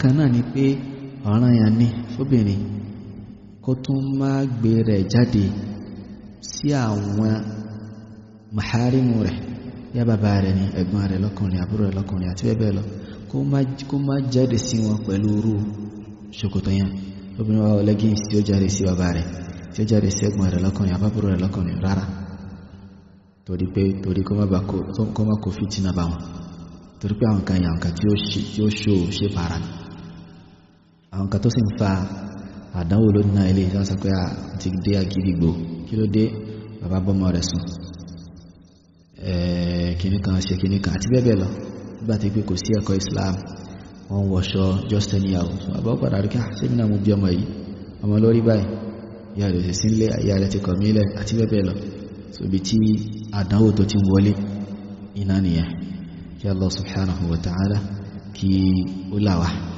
bákan náà ni pé ọ̀ràn yẹn ní fóbìnrin kó tún má gbé rẹ̀ jáde sí àwọn maharimu rẹ̀ yá bàbá rẹ̀ ní ẹ̀gbọ́n rẹ̀ lọ́kùnrin àbúrò rẹ̀ lọ́kùnrin àti bẹ́ẹ̀ bẹ́ẹ̀ lọ kó má jáde sí wọn pẹ̀lú irú ṣòkòtò yẹn obìnrin wa leggings tí ó jáde sí bàbá rẹ̀ tí ó jáde sí ẹ̀gbọ́n rẹ̀ lọ́kùnrin àbábúrò rẹ̀ lọ́kùnrin rárá torí kó má kó fìtínà bá wọn torí pé àwọn kan yà nǹkan tí ó ṣe para àwọn kan tó sì ń fa àdánwò lónìí náà ilé ìjọsìn pé àti dé àgídìgbò kí ló dé bàbá bọ́mọ rẹ̀ sùn kìnnì kan ṣe kìnnì kan àti bẹ́ẹ̀ bẹ́ẹ̀ lọ nígbà tí pé kò sí ẹ̀kọ́ Islam wọ́n wọṣọ just anyhow bàbá padà rí ká sẹ́mi náà mo bí ọmọ yìí ọmọ lórí báyìí ìyá rẹ̀ sì sílé ìyá rẹ̀ ti kọ̀ mílẹ̀ àti bẹ́ẹ̀ bẹ́ẹ̀ lọ so ibi tí àdánwò tó ti ń wọlé iná nìyẹn kí Allah subhanahu wa ta'ala kí ó là wá.